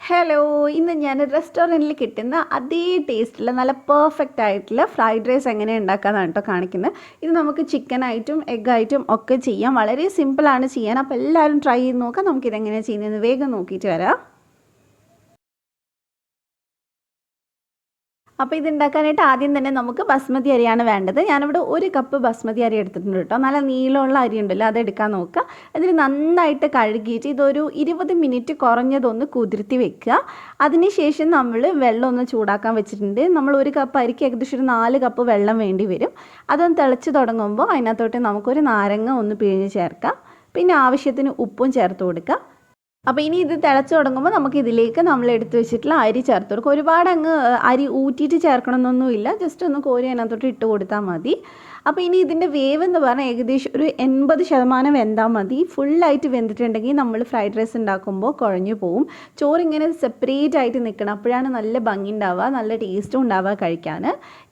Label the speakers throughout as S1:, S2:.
S1: Hello, ഇന്ന് ഞാൻ റെസ്റ്റോറൻറ്റിൽ കിട്ടുന്ന അതേ ടേസ്റ്റുള്ള നല്ല പെർഫെക്റ്റ് ആയിട്ടുള്ള ഫ്രൈഡ് റൈസ് എങ്ങനെ ഉണ്ടാക്കാമെന്നാണ് കേട്ടോ കാണിക്കുന്നത്. ഇത് നമുക്ക് ചിക്കൻ ആയിട്ടും എഗ് ആയിട്ടും ഒക്കെ ചെയ്യാം. വളരെ സിമ്പിളാണ് ചെയ്യാൻ. അപ്പോൾ എല്ലാവരും ട്രൈ ചെയ്ത് നോക്കാം. നമുക്കിതെങ്ങനെയാണ് ചെയ്യുന്നതെന്ന് വേഗം നോക്കിയിട്ട് വരാം. അപ്പോൾ ഇത് ഉണ്ടാക്കാനായിട്ട് ആദ്യം തന്നെ നമുക്ക് ബസ്മതി അരിയാണ് വേണ്ടത്. ഞാനിവിടെ 1 കപ്പ് ബസ്മതി അരി എടുത്തിട്ടുണ്ട് കേട്ടോ. നല്ല നീളമുള്ള അരി ഉണ്ടല്ലോ, അതെടുക്കാൻ നോക്കുക. എന്നിട്ട് നന്നായിട്ട് കഴുകിയിട്ട് ഇതൊരു 20 മിനിറ്റ് കുറഞ്ഞതൊന്ന് കുതിർത്തി വെക്കുക. അതിനുശേഷം നമ്മൾ വെള്ളം ഒന്ന് ചൂടാക്കാൻ വെച്ചിട്ടുണ്ട്. നമ്മൾ 1 കപ്പ് അരിക്ക് ഏകദേശം ഒരു 4 കപ്പ് വെള്ളം വേണ്ടി വരും. അതൊന്ന് തിളച്ച് തുടങ്ങുമ്പോൾ അതിനകത്തോട്ട് നമുക്കൊരു നാരങ്ങ ഒന്ന് പിഴിഞ്ഞ് ചേർക്കാം. പിന്നെ ആവശ്യത്തിന് ഉപ്പും ചേർത്ത് കൊടുക്കുക. അപ്പോൾ ഇനി ഇത് തിളച്ച് തുടങ്ങുമ്പോൾ നമുക്ക് ഇതിലേക്ക് നമ്മൾ എടുത്ത് വെച്ചിട്ടുള്ള അരി ചേർത്ത് കൊടുക്കും. ഒരുപാട് അങ്ങ് അരി ഊറ്റിയിട്ട് ചേർക്കണമെന്നൊന്നുമില്ല, ജസ്റ്റ് ഒന്ന് കോരി അതിനകത്തോട്ട് ഇട്ട് കൊടുത്താൽ മതി. അപ്പോൾ ഇനി ഇതിൻ്റെ വേവ് എന്ന് പറഞ്ഞാൽ ഏകദേശം ഒരു 80% വെന്താൽ മതി. ഫുള്ളായിട്ട് വെന്തിട്ടുണ്ടെങ്കിൽ നമ്മൾ ഫ്രൈഡ് റൈസ് ഉണ്ടാക്കുമ്പോൾ കുഴഞ്ഞു പോവും. ചോറിങ്ങനെ സെപ്പറേറ്റ് ആയിട്ട് നിൽക്കണം, അപ്പോഴാണ് നല്ല ഭംഗി ഉണ്ടാവുക, നല്ല ടേസ്റ്റും ഉണ്ടാവുക കഴിക്കാൻ.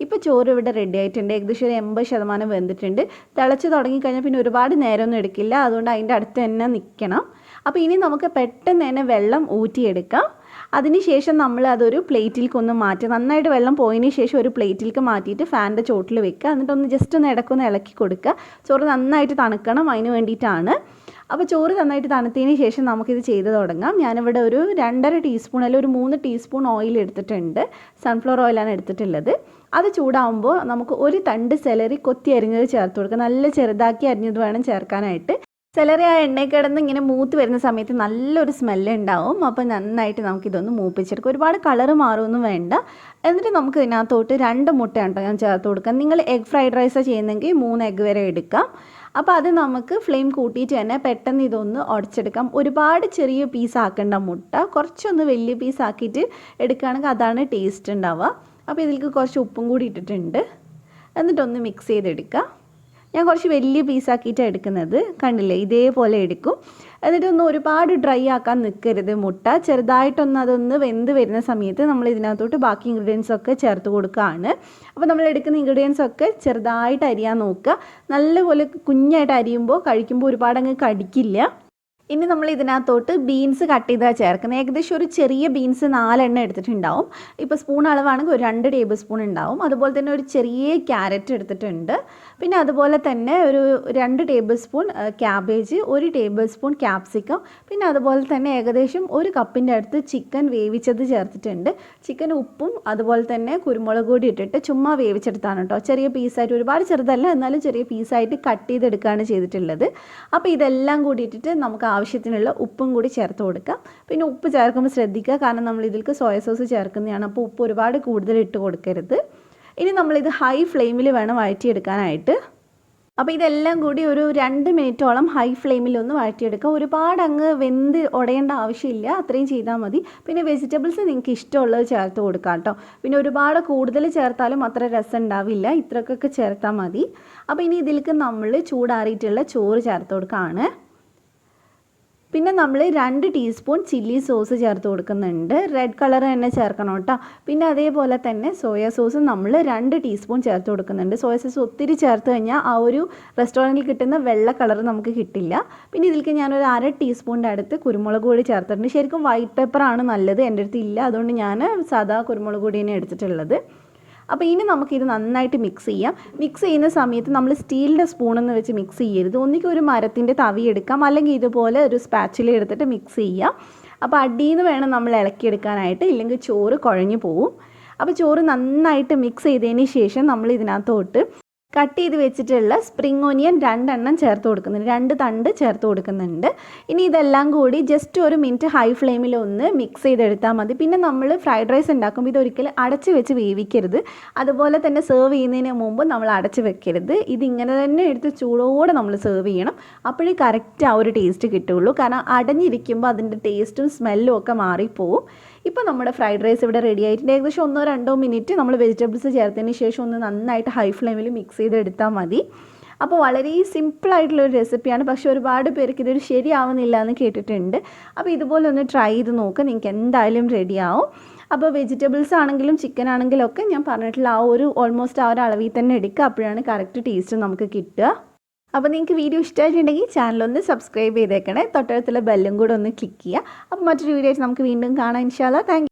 S1: ഇപ്പോൾ ചോറ് ഇവിടെ റെഡി ആയിട്ടുണ്ട്. ഏകദേശം ഒരു 80% വെന്തിട്ടുണ്ട്. തിളച്ച് തുടങ്ങിക്കഴിഞ്ഞാൽ പിന്നെ ഒരുപാട് നേരമൊന്നും എടുക്കില്ല, അതുകൊണ്ട് അതിൻ്റെ അടുത്ത് തന്നെ നിൽക്കണം. അപ്പോൾ ഇനി നമുക്ക് പെട്ടെന്ന് തന്നെ വെള്ളം ഊറ്റിയെടുക്കാം. അതിനുശേഷം നമ്മൾ അതൊരു പ്ലേറ്റിലേക്ക് ഒന്ന് മാറ്റുക. നന്നായിട്ട് വെള്ളം പോയതിന് ശേഷം ഒരു പ്ലേറ്റിലേക്ക് മാറ്റിയിട്ട് ഫാനിൻ്റെ ചോട്ടിൽ വെക്കുക. എന്നിട്ടൊന്ന് ജസ്റ്റ് ഒന്ന് ഇടയ്ക്കൊന്ന് ഇളക്കി കൊടുക്കുക. ചോറ് നന്നായിട്ട് തണുക്കണം, അതിന് വേണ്ടിയിട്ടാണ്. അപ്പോൾ ചോറ് നന്നായിട്ട് തണുത്തതിന് ശേഷം നമുക്കിത് ചെയ്ത് തുടങ്ങാം. ഞാനിവിടെ ഒരു 2.5 ടീസ്പൂൺ അല്ലെങ്കിൽ ഒരു 3 ടീസ്പൂൺ ഓയിൽ എടുത്തിട്ടുണ്ട്. സൺഫ്ലവർ ഓയിലാണ് എടുത്തിട്ടുള്ളത്. അത് ചൂടാകുമ്പോൾ നമുക്ക് ഒരു തണ്ട് സെലറി കൊത്തി അരിഞ്ഞത് ചേർത്ത് കൊടുക്കുക. നല്ല ചെറുതാക്കി അരിഞ്ഞത് വേണം ചേർക്കാനായിട്ട്. സെലറി ആ എണ്ണയിൽ കിടന്ന് ഇങ്ങനെ മൂത്ത് വരുന്ന സമയത്ത് നല്ലൊരു സ്മെല്ല് ഉണ്ടാവും. അപ്പോൾ നന്നായിട്ട് നമുക്കിതൊന്ന് മൂപ്പിച്ചെടുക്കും. ഒരുപാട് കളറ് മാറുമൊന്നും വേണ്ട. എന്നിട്ട് നമുക്ക് ഇതിനകത്തോട്ട് 2 മുട്ടയാണ് കേട്ടോ ഞാൻ ചേർത്ത് കൊടുക്കാം. നിങ്ങൾ എഗ് ഫ്രൈഡ് റൈസാണ് ചെയ്യുന്നെങ്കിൽ 3 എഗ്ഗ് വരെ എടുക്കാം. അപ്പോൾ അത് നമുക്ക് ഫ്ലെയിം കൂട്ടിയിട്ട് തന്നെ പെട്ടെന്ന് ഇതൊന്ന് ഉടച്ചെടുക്കാം. ഒരുപാട് ചെറിയ പീസ് ആക്കേണ്ട മുട്ട, കുറച്ചൊന്ന് വലിയ പീസ് ആക്കിയിട്ട് എടുക്കുകയാണെങ്കിൽ അതാണ് ടേസ്റ്റ് ഉണ്ടാവുക. അപ്പോൾ ഇതിലേക്ക് കുറച്ച് ഉപ്പും കൂടി ഇട്ടിട്ടുണ്ട്. എന്നിട്ടൊന്ന് മിക്സ് ചെയ്തെടുക്കുക. ഞാൻ കുറച്ച് വലിയ പീസാക്കിയിട്ടാണ് എടുക്കുന്നത്, കണ്ടില്ലേ, ഇതേപോലെ എടുക്കും. എന്നിട്ടൊന്ന് ഒരുപാട് ഡ്രൈ ആക്കാൻ നിൽക്കരുത്. മുട്ട ചെറുതായിട്ടൊന്ന് അതൊന്ന് വെന്ത് വരുന്ന സമയത്ത് നമ്മൾ ഇതിനകത്തോട്ട് ബാക്കി ഇൻഗ്രീഡിയൻസ് ഒക്കെ ചേർത്ത് കൊടുക്കുകയാണ്. അപ്പോൾ നമ്മൾ എടുക്കുന്ന ഇൻഗ്രീഡിയൻസ് ഒക്കെ ചെറുതായിട്ട് അരിയാൻ നോക്കുക. നല്ലപോലെ കുഞ്ഞായിട്ട് അരിയുമ്പോൾ കഴിക്കുമ്പോൾ ഒരുപാട് അങ്ങ് കടിക്കില്ല. ഇനി നമ്മൾ ഇതിനകത്തോട്ട് ബീൻസ് കട്ട് ചെയ്താൽ ചേർക്കുന്നത്. ഏകദേശം ഒരു ചെറിയ ബീൻസ് 4 എണ്ണം എടുത്തിട്ടുണ്ടാവും. ഇപ്പോൾ സ്പൂൺ അളവാണെങ്കിൽ ഒരു 2 ടേബിൾ സ്പൂൺ ഉണ്ടാവും. അതുപോലെ തന്നെ ഒരു ചെറിയ ക്യാരറ്റ് എടുത്തിട്ടുണ്ട്. പിന്നെ അതുപോലെ തന്നെ ഒരു 2 table spoon cabbage, 1 table spoon capsicum, പിന്നെ അതുപോലെ തന്നെ ഏകദേശം 1 കപ്പിൻ്റെ അടുത്ത് ചിക്കൻ വേവിച്ചത് ചേർത്തിട്ടുണ്ട്. ചിക്കൻ ഉപ്പും അതുപോലെ തന്നെ കുരുമുളക് പൊടി ഇട്ടിട്ട് ചുമ്മാ വേവിച്ചെടുത്താണ് കേട്ടോ. ചെറിയ പീസായിട്ട്, ഒരുപാട് ചെറുതല്ല എന്നാലും ചെറിയ പീസായിട്ട് കട്ട് ചെയ്തെടുക്കുകയാണ് ചെയ്തിട്ടുള്ളത്. അപ്പോൾ ഇതെല്ലാം കൂടി ഇട്ടിട്ട് നമുക്ക് ആവശ്യത്തിനുള്ള ഉപ്പും കൂടി ചേർത്ത് കൊടുക്കാം. പിന്നെ ഉപ്പ് ചേർക്കുമ്പോൾ ശ്രദ്ധിക്കുക, കാരണം നമ്മൾ ഇതിലേക്ക് സോയ സോസ് ചേർക്കുന്നതാണ്. അപ്പോൾ ഉപ്പ് ഒരുപാട് കൂടുതൽ ഇട്ട് കൊടുക്കരുത്. ഇനി നമ്മളിത് ഹൈ ഫ്ലെയിമിൽ വേണം വഴറ്റിയെടുക്കാനായിട്ട്. അപ്പോൾ ഇതെല്ലാം കൂടി ഒരു 2 മിനിറ്റോളം ഹൈ ഫ്ലെയിമിലൊന്ന് വഴറ്റിയെടുക്കുക. ഒരുപാട് അങ്ങ് വെന്ത് ഉടയേണ്ട ആവശ്യമില്ല, അത്രയും ചെയ്താൽ മതി. പിന്നെ വെജിറ്റബിൾസ് നിങ്ങൾക്ക് ഇഷ്ടമുള്ളത് ചേർത്ത് കൊടുക്കാം കേട്ടോ. പിന്നെ ഒരുപാട് കൂടുതൽ ചേർത്താലും അത്ര രസം ഉണ്ടാവില്ല, ഇത്രക്കൊക്കെ ചേർത്താൽ മതി. അപ്പോൾ ഇനി ഇതിലേക്ക് നമ്മൾ ചൂടാറിയിട്ടുള്ള ചോറ് ചേർത്ത് കൊടുക്കുകയാണ്. പിന്നെ നമ്മൾ 2 ടീസ്പൂൺ ചില്ലി സോസ് ചേർത്ത് കൊടുക്കുന്നുണ്ട്. റെഡ് കളർ തന്നെ ചേർക്കണം കേട്ടോ. പിന്നെ അതേപോലെ തന്നെ സോയ സോസ് നമ്മൾ 2 ടീസ്പൂൺ ചേർത്ത് കൊടുക്കുന്നുണ്ട്. സോയ സോസ് ഒത്തിരി ചേർത്ത് കഴിഞ്ഞാൽ ആ ഒരു റെസ്റ്റോറൻറ്റിൽ കിട്ടുന്ന വെള്ള കളർ നമുക്ക് കിട്ടില്ല. പിന്നെ ഇതിലേക്ക് ഞാനൊരു 1/2 ടീസ്പൂണിൻ്റെ അടുത്ത് കുരുമുളക് പൊടി ചേർത്തിട്ടുണ്ട്. ശരിക്കും വൈറ്റ് പെപ്പറാണ് നല്ലത്, എൻ്റെ അടുത്ത് ഇല്ല, അതുകൊണ്ട് ഞാൻ സാധാ കുരുമുളക് പൊടിയാണ് എടുത്തിട്ടുള്ളത്. അപ്പോൾ ഇനി നമുക്കിത് നന്നായിട്ട് മിക്സ് ചെയ്യാം. മിക്സ് ചെയ്യുന്ന സമയത്ത് നമ്മൾ സ്റ്റീലിൻ്റെ സ്പൂണെന്ന് വെച്ച് മിക്സ് ചെയ്യരുത്. ഒന്നിക്ക് ഒരു മരത്തിൻ്റെ തവി എടുക്കാം, അല്ലെങ്കിൽ ഇതുപോലെ ഒരു സ്പാച്ചില എടുത്തിട്ട് മിക്സ് ചെയ്യാം. അപ്പോൾ അടിയിൽ നിന്ന് വേണം നമ്മൾ ഇളക്കിയെടുക്കാനായിട്ട്, ഇല്ലെങ്കിൽ ചോറ് കുഴഞ്ഞു പോവും. അപ്പോൾ ചോറ് നന്നായിട്ട് മിക്സ് ചെയ്തതിന് ശേഷം നമ്മൾ ഇതിനകത്തോട്ട് കട്ട് ചെയ്ത് വെച്ചിട്ടുള്ള സ്പ്രിംഗ് ഓനിയൻ 2 എണ്ണം ചേർത്ത് കൊടുക്കുന്നുണ്ട്, 2 തണ്ട് ചേർത്ത് കൊടുക്കുന്നുണ്ട്. ഇനി ഇതെല്ലാം കൂടി ജസ്റ്റ് 1 മിനിറ്റ് ഹൈ ഫ്ലെയിമിൽ ഒന്ന് മിക്സ് ചെയ്തെടുത്താൽ മതി. പിന്നെ നമ്മൾ ഫ്രൈഡ് റൈസ് ഉണ്ടാക്കുമ്പോൾ ഇതൊരിക്കലും അടച്ച് വെച്ച് വേവിക്കരുത്. അതുപോലെ തന്നെ സെർവ് ചെയ്യുന്നതിന് മുമ്പ് നമ്മൾ അടച്ച് വെക്കരുത്. ഇതിങ്ങനെ തന്നെ എടുത്ത് ചൂടോടെ നമ്മൾ സെർവ് ചെയ്യണം. അപ്പോഴേ കറക്റ്റ് ആ ഒരു ടേസ്റ്റ് കിട്ടുള്ളൂ. കാരണം അടഞ്ഞിരിക്കുമ്പോൾ അതിൻ്റെ ടേസ്റ്റും സ്മെല്ലും ഒക്കെ മാറിപ്പോവും. ഇപ്പോൾ നമ്മുടെ ഫ്രൈഡ് റൈസ് ഇവിടെ റെഡി ആയിട്ടുണ്ട്. ഏകദേശം 1-2 മിനിറ്റ് നമ്മൾ വെജിറ്റബിൾസ് ചേർത്തതിന് ശേഷം ഒന്ന് നന്നായിട്ട് ഹൈ ഫ്ലെയിമിൽ മിക്സ് ചെയ്തെടുത്താൽ മതി. അപ്പോൾ വളരെ സിമ്പിളായിട്ടുള്ളൊരു റെസിപ്പിയാണ്, പക്ഷേ ഒരുപാട് പേർക്ക് ഇതൊരു ശരിയാവുന്നില്ല എന്ന് കേട്ടിട്ടുണ്ട്. അപ്പോൾ ഇതുപോലെ ഒന്ന് ട്രൈ ചെയ്ത് നോക്കുക, നിങ്ങൾക്ക് എന്തായാലും റെഡിയാവും. അപ്പോൾ വെജിറ്റബിൾസ് ആണെങ്കിലും ചിക്കൻ ആണെങ്കിലും ഒക്കെ ഞാൻ പറഞ്ഞിട്ടുള്ള ആ ഒരു ഓൾമോസ്റ്റ് ആ ഒരു അളവിൽ തന്നെ എടുക്കുക, അപ്പോഴാണ് കറക്റ്റ് ടേസ്റ്റ് നമുക്ക് കിട്ടുക. അപ്പോൾ നിങ്ങൾക്ക് വീഡിയോ ഇഷ്ടമായിട്ടുണ്ടെങ്കിൽ ചാനലൊന്ന് സബ്സ്ക്രൈബ് ചെയ്തേക്കണേ, തൊട്ടടുത്തുള്ള ബെല്ലും കൂടെ ഒന്ന് ക്ലിക്ക് ചെയ്യുക. അപ്പോൾ മറ്റൊരു വീഡിയോ ആയിട്ട് നമുക്ക് വീണ്ടും കാണാം ഇൻഷാ അല്ലാ. താങ്ക്